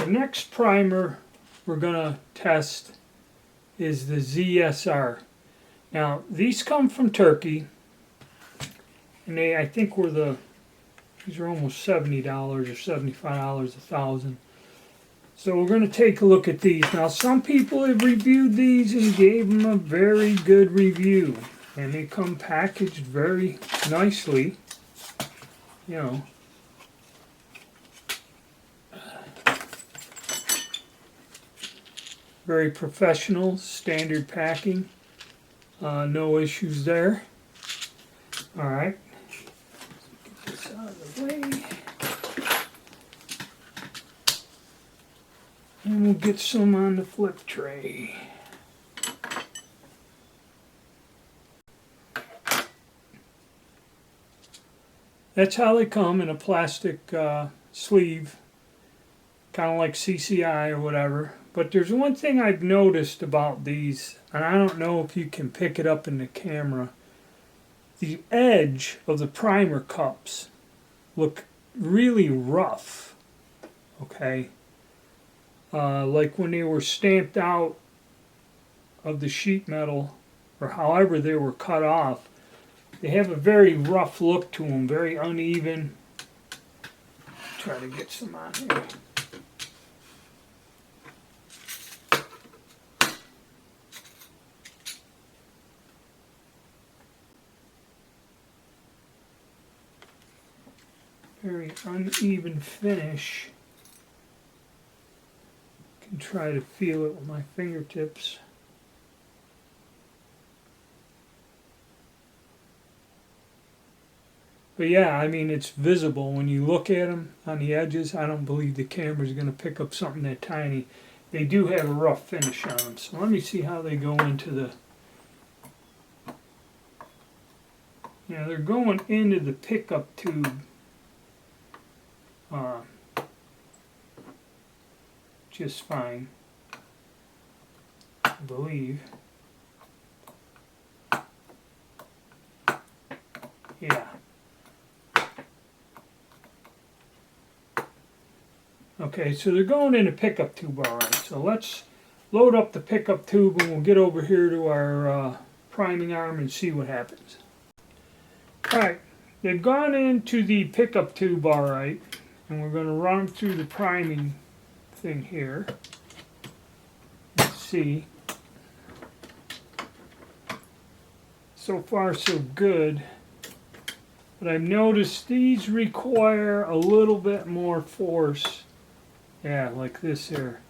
The next primer we're going to test is the ZSR. Now, these come from Turkey, and they, I think, these are almost $70 or $75 a thousand. So we're going to take a look at these. Now, some people have reviewed these and gave them a very good review, and they come packaged very nicely, you know. Very professional, standard packing. No issues there. All right. Get this out of the way. And we'll get some on the flip tray. That's how they come, in a plastic sleeve, kind of like CCI or whatever. But there's one thing I've noticed about these, and I don't know if you can pick it up in the camera. The edge of the primer cups look really rough, okay? Like when they were stamped out of the sheet metal, or however they were cut off, they have a very rough look to them, very uneven. Try to get some on here. Very uneven finish. Can try to feel it with my fingertips. But yeah, I mean, it's visible when you look at them on the edges. I don't believe the camera's going to pick up something that tiny. They do have a rough finish on them. So let me see how they go into the... Yeah, they're going into the pickup tube. Just fine, I believe. Yeah. Okay, so they're going in a pickup tube, all right. So let's load up the pickup tube and we'll get over here to our priming arm and see what happens. All right, they've gone into the pickup tube, all right, and we're going to run them through the priming thing here. Let's see. So far so good, but I've noticed these require a little bit more force. Yeah, like this here.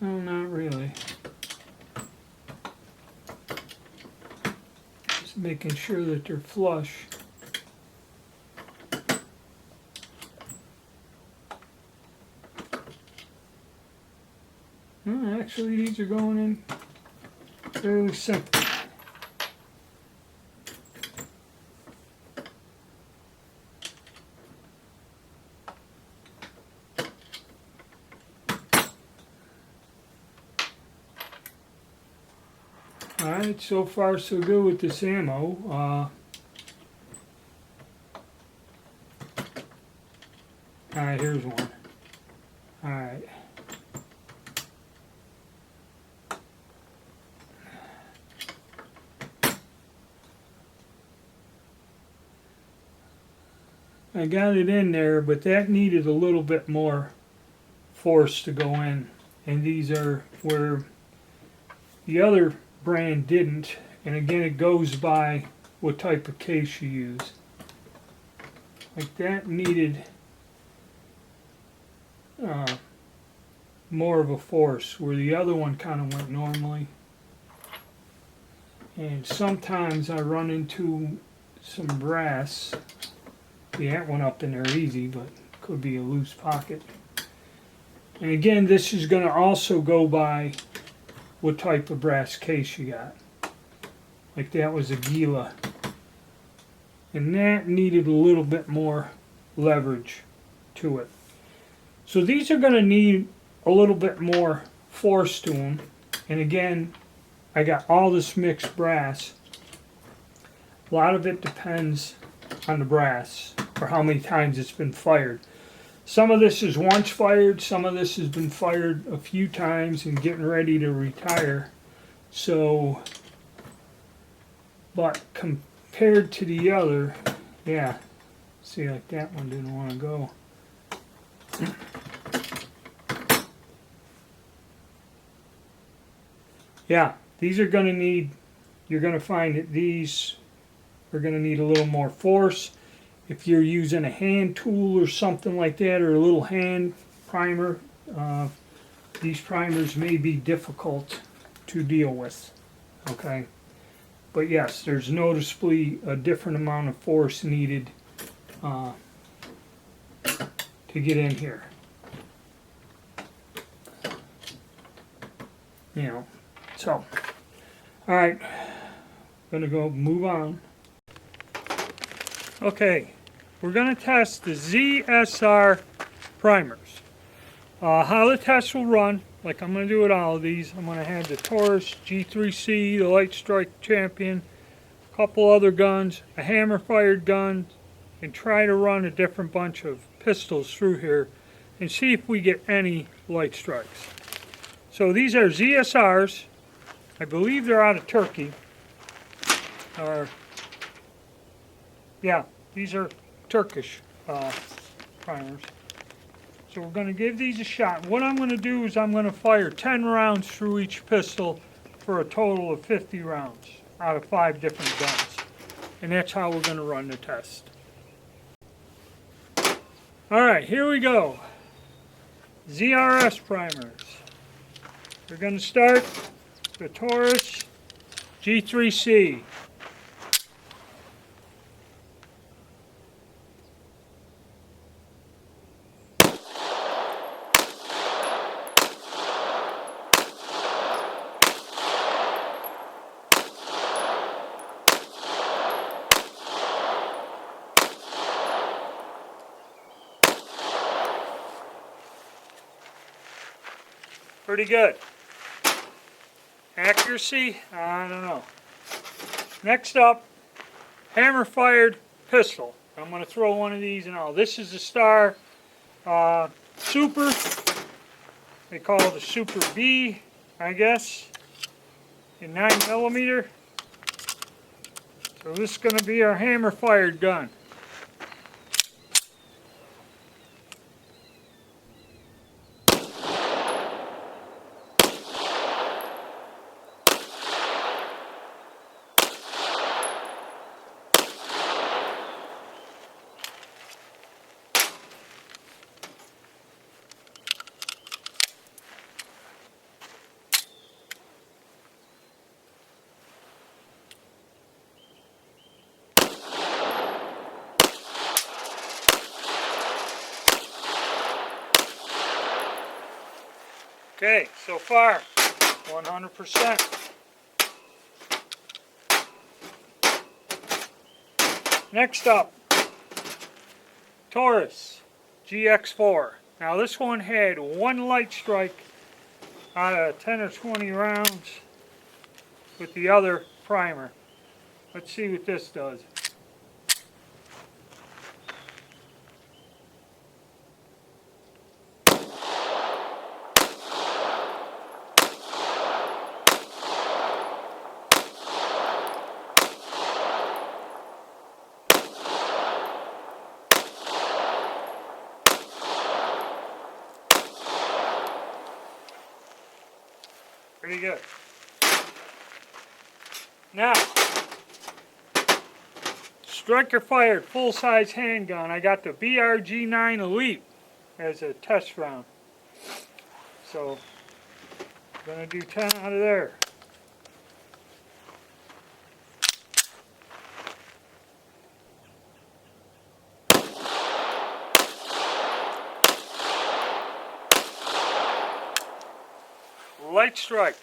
No, not really. Just making sure that they're flush. Actually, these are going in fairly simple. Alright, so far so good with this ammo. Alright, here's one. Alright. I got it in there, but that needed a little bit more force to go in. And these are where the other brand didn't. And again, it goes by what type of case you use. Like that needed more of a force, where the other one kind of went normally. And sometimes I run into some brass. Yeah, that went up in there easy, but could be a loose pocket. And again, this is going to also go by what type of brass case you got. Like that was a Gila. And that needed a little bit more leverage to it. So these are going to need a little bit more force to them. And again, I got all this mixed brass. A lot of it depends on the brass, or how many times it's been fired. Some of this is once fired, some of this has been fired a few times and getting ready to retire. So, but compared to the other, yeah, see, like that one didn't want to go. Yeah, these are going to need, you're going to find that these are going to need a little more force. If you're using a hand tool or something like that, or a little hand primer, these primers may be difficult to deal with. Okay, but yes, there's noticeably a different amount of force needed to get in here. You know, so, all right, gonna go move on. Okay, we're gonna test the ZSR primers. How the test will run, like I'm gonna do with all of these, I'm gonna have the Taurus G3C, the Light Strike Champion, a couple other guns, a hammer fired gun, and try to run a different bunch of pistols through here and see if we get any light strikes. So these are ZSRs. I believe they're out of Turkey. Yeah, these are Turkish primers. So we're going to give these a shot. What I'm going to do is I'm going to fire 10 rounds through each pistol for a total of 50 rounds out of 5 different guns. And that's how we're going to run the test. Alright, here we go. ZRS primers. We're going to start the Taurus G3C. Pretty good. Accuracy, I don't know. Next up, hammer fired pistol. I'm going to throw one of these and all. This is the Star Super. They call it a Super B, I guess, in 9mm. So this is going to be our hammer fired gun. Okay, so far, 100%. Next up, Taurus GX4. Now this one had one light strike out of 10 or 20 rounds with the other primer. Let's see what this does. Pretty good. Now, striker fired full-size handgun. I got the BRG9 Elite as a test round. So, I'm going to do 10 out of there. Light strike.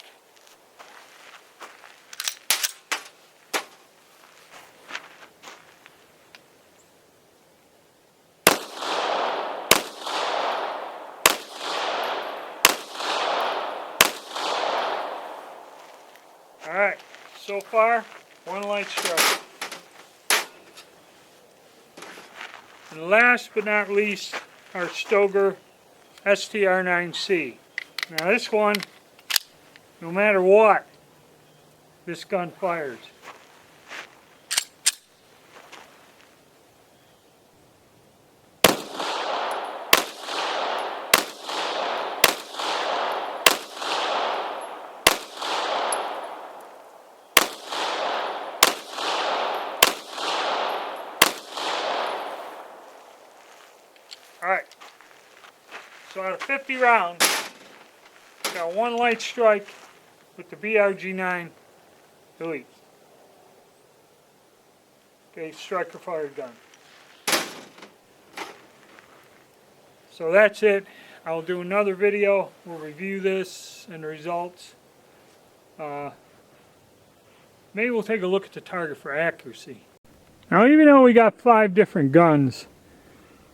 Alright, so far, one light strike. And last but not least, our Stoger STR9C. Now this one, no matter what, this gun fires. Alright, so out of 50 rounds, got one light strike with the BRG9 Elite. Okay, striker fired gun. So that's it. I'll do another video. We'll review this and the results. Maybe we'll take a look at the target for accuracy. Now, even though we got 5 different guns,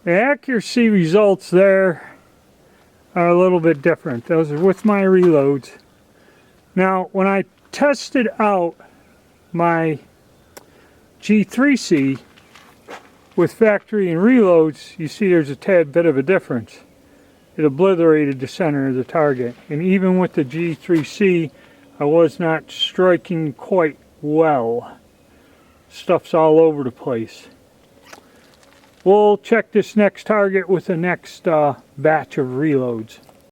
the accuracy results there are a little bit different. Those are with my reloads. Now, when I tested out my G3C with factory and reloads, you see there's a tad bit of a difference. It obliterated the center of the target. And even with the G3C, I was not striking quite well. Stuff's all over the place. We'll check this next target with the next batch of reloads.